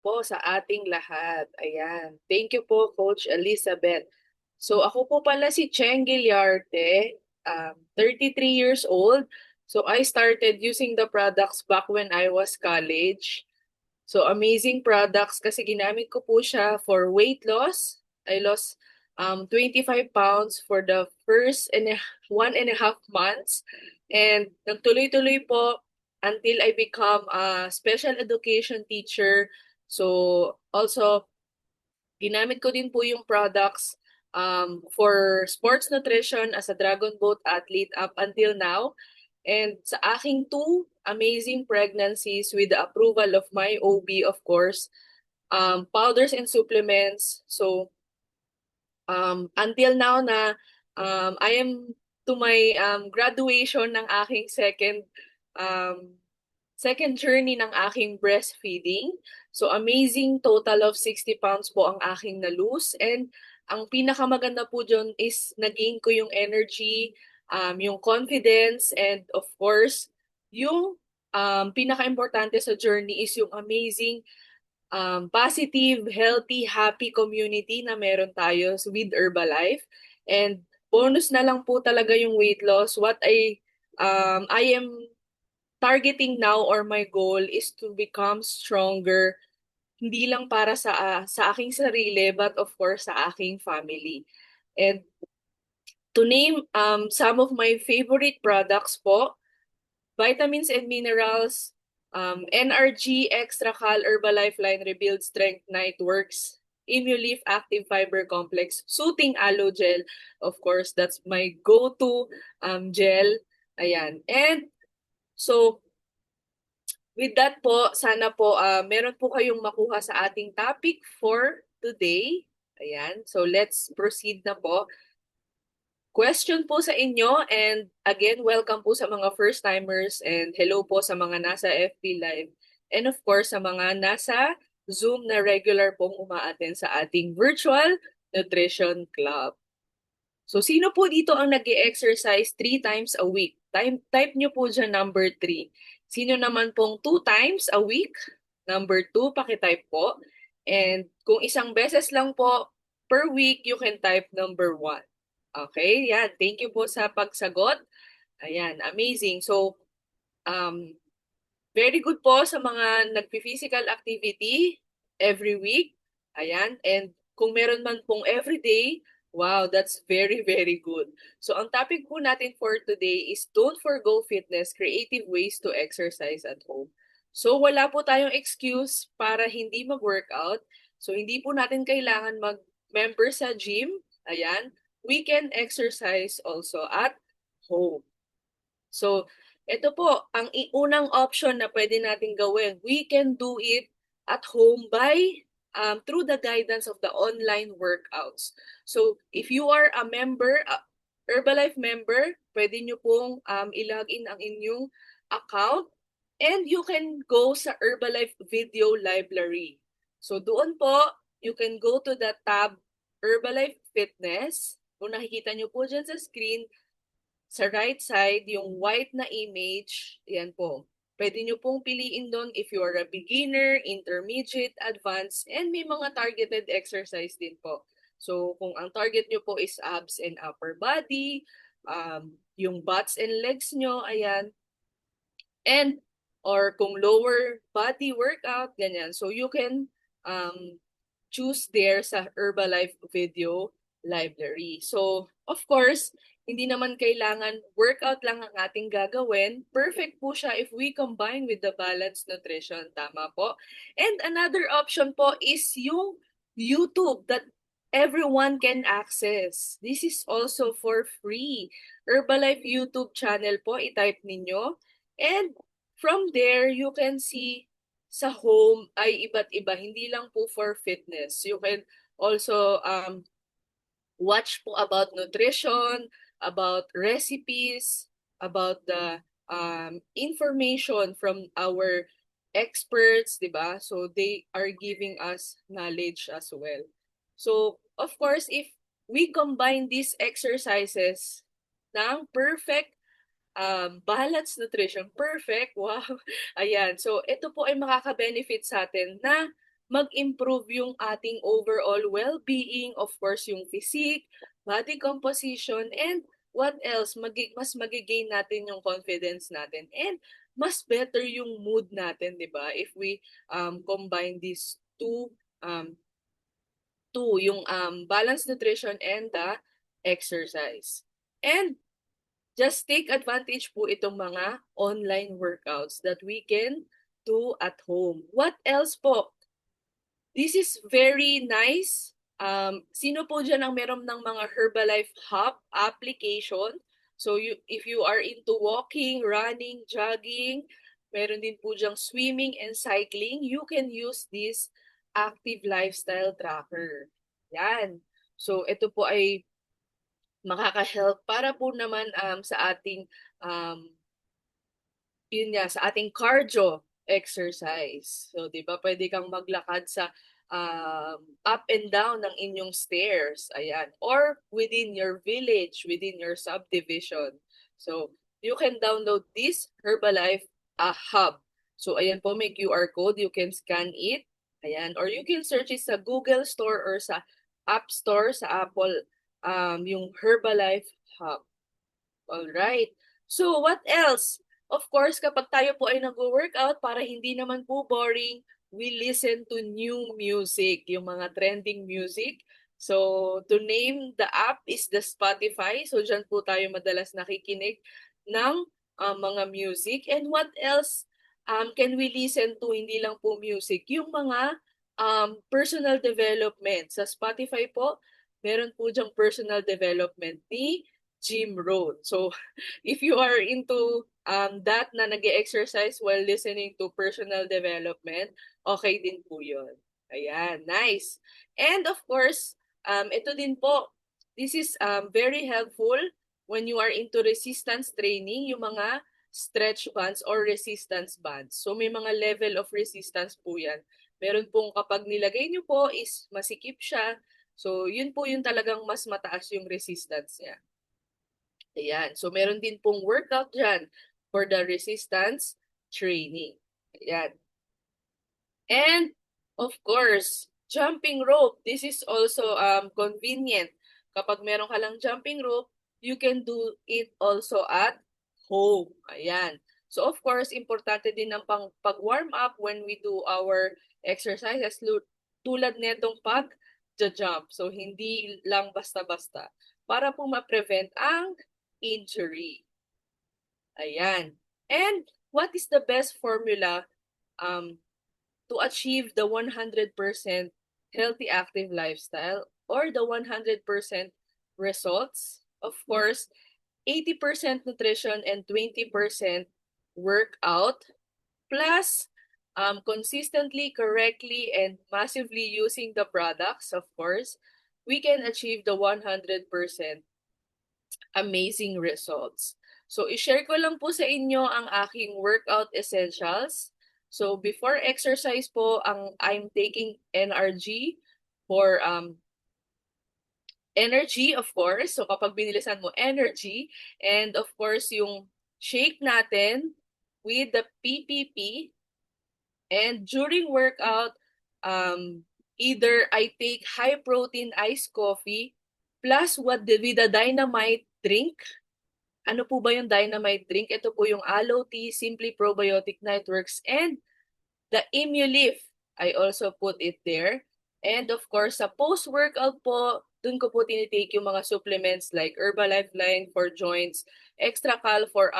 po sa ating lahat. Ayan. Thank you po, Coach Elizabeth. So ako po pala si Cheng Gilyarte, 33 years old. So I started using the products back when I was college. So amazing products kasi ginamit ko po siya for weight loss. I lost 25 pounds for the first 1.5 months. And nagtuloy-tuloy po until I become a special education teacher. So also, ginamit ko din po yung products for sports nutrition as a Dragon Boat athlete up until now. And sa aking two amazing pregnancies with the approval of my OB, of course, powders and supplements. So until now na I am to my graduation ng aking um, second journey ng aking breastfeeding. So amazing total of 60 pounds po ang aking na-lose. And ang pinakamaganda po dyan is nagain ko yung energy, yung confidence, and of course, yung pinaka-importante sa journey is yung amazing positive, healthy, happy community na meron tayo with Herbalife. And bonus na lang po talaga yung weight loss. I am targeting now, or my goal is to become stronger, hindi lang para sa aking sarili, but of course sa aking family. And to name some of my favorite products po, vitamins and minerals, NRG Extra Cal Herbalife Line Rebuild Strength Night Works, Immulif Active Fiber Complex, Soothing Aloe Gel. Of course, that's my go-to gel. Ayan. And so, with that po, sana po meron po kayong makuha sa ating topic for today. Ayan. So, let's proceed na po. Question po sa inyo, and again, welcome po sa mga first-timers, and hello po sa mga nasa FB Live, and of course sa mga nasa Zoom na regular pong umaattend sa ating virtual nutrition club. So sino po dito ang nag-exercise 3 times a week? Type nyo po dyan number 3. Sino naman pong 2 times a week? Number 2, pakitype po. And kung isang beses lang po per week, you can type number 1. Okay, yan. Thank you po sa pagsagot. Ayan, amazing. So, um, very good po sa mga nagpi-physical activity every week. Ayan, and kung meron man pong everyday, wow, that's very, very good. So, ang topic po natin for today is Don't Forgo Fitness, Creative Ways to Exercise at Home. So, wala po tayong excuse para hindi mag-workout. So, hindi po natin kailangan mag-member sa gym. Ayan, we can exercise also at home. So, ito po, ang unang option na pwede natin gawin. We can do it at home by through the guidance of the online workouts. So, if you are a member, Herbalife member, pwede nyo pong ilagin ang inyong account, and you can go sa Herbalife Video Library. So, doon po, you can go to the tab Herbalife Fitness. Kung nakikita nyo po dyan sa screen, sa right side, yung white na image, yan po. Pwede nyo pong piliin doon if you are a beginner, intermediate, advanced, and may mga targeted exercise din po. So, kung ang target nyo po is abs and upper body, yung butts and legs nyo, ayan. And, or kung lower body workout, ganyan. So, you can choose there sa Herbalife Video Library. So, of course, hindi naman kailangan workout lang ang ating gagawin. Perfect po siya if we combine with the balanced nutrition. Tama po. And another option po is yung YouTube that everyone can access. This is also for free. Herbalife YouTube channel po, i-type ninyo. And from there, you can see sa home ay iba't iba, hindi lang po for fitness. You can also watch po about nutrition, about recipes, about the information from our experts, di ba? So they are giving us knowledge as well. So of course, if we combine these exercises ng perfect balanced nutrition, perfect, wow. Ayan, so ito po ay makaka-benefit sa atin na mag-improve yung ating overall well-being, of course, yung physique, body composition, and what else? Mas magigain natin yung confidence natin. And mas better yung mood natin, di ba? If we combine these um, yung balanced nutrition and the exercise. And just take advantage po itong mga online workouts that we can do at home. What else po? This is very nice. Sino po dyan ang meron ng mga Herbalife Hub application? So if you are into walking, running, jogging, meron din po dyan swimming and cycling, you can use this active lifestyle tracker. Yan. So ito po ay makaka-help para po naman sa ating um, yun nga, sa ating cardio exercise. So, di ba, pwede kang maglakad sa up and down ng inyong stairs. Ayan. Or within your village, within your subdivision. So, you can download this Herbalife Hub. So, ayan po, may QR code. You can scan it. Ayan. Or you can search it sa Google Store or sa App Store, sa Apple, yung Herbalife Hub. Alright. So, what else? Of course, kapag tayo po ay nag-workout, para hindi naman po boring, we listen to new music, yung mga trending music. So, to name the app is the Spotify. So, dyan po tayo madalas nakikinig ng mga music. And what else can we listen to? Hindi lang po music. Yung mga personal development. Sa Spotify po, meron po dyang personal development ni Jim Rohn. So, if you are into that na nag-exercise while listening to personal development, okay din po yun. Ayan, nice. And of course, ito din po, this is very helpful when you are into resistance training, yung mga stretch bands or resistance bands. So, may mga level of resistance po yan. Meron pong kapag nilagay nyo po is masikip siya. So, yun po yung talagang mas mataas yung resistance niya. Ayan. So, meron din pong workout dyan for the resistance training. Ayan. And, of course, jumping rope. This is also convenient. Kapag meron ka lang jumping rope, you can do it also at home. Ayan. So, of course, importante din ang pag-warm up when we do our exercises tulad netong pag-jump. So, hindi lang basta-basta. Para po ma-prevent ang injury. Ayan. And what is the best formula to achieve the 100% healthy active lifestyle or the 100% results? Of course, 80% nutrition and 20% workout plus consistently, correctly, and massively using the products, of course, we can achieve the 100% amazing results. So, i-share ko lang po sa inyo ang aking workout essentials. So, before exercise po, I'm taking NRG for energy, of course. So, kapag binilisan mo energy, and of course, yung shake natin with the PPP. And during workout, either I take high-protein iced coffee plus with the Dynamite drink. Ano po ba yung Dynamite drink? Ito po yung Aloe Tea, Simply Probiotic Networks, and the Immulif. I also put it there. And of course, sa post-workout po, dun ko po tinitake yung mga supplements like Herbalife Line for joints, Extra Cal for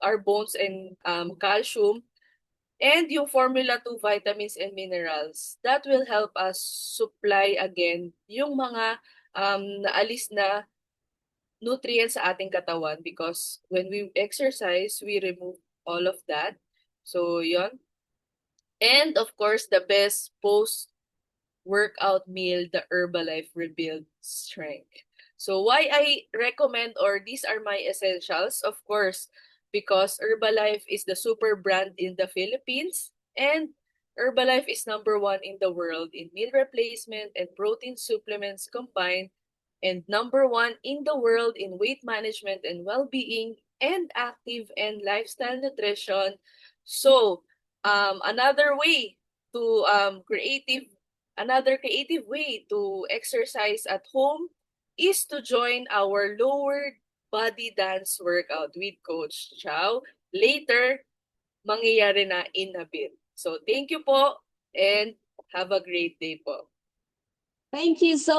our bones and calcium, and yung Formula 2 vitamins and minerals. That will help us supply again yung mga naalis na nutrients sa ating katawan because when we exercise, we remove all of that. So, yon. And of course, the best post-workout meal, the Herbalife Rebuild Strength. So, why I recommend or these are my essentials? Of course, because Herbalife is the super brand in the Philippines and Herbalife is #1 in the world in meal replacement and protein supplements combined and #1 in the world in weight management and well-being and active and lifestyle nutrition. So, another way to another creative way to exercise at home is to join our lower body dance workout with Coach Chow. Later, mangyayari na in a bit. So thank you po and have a great day po. Thank you so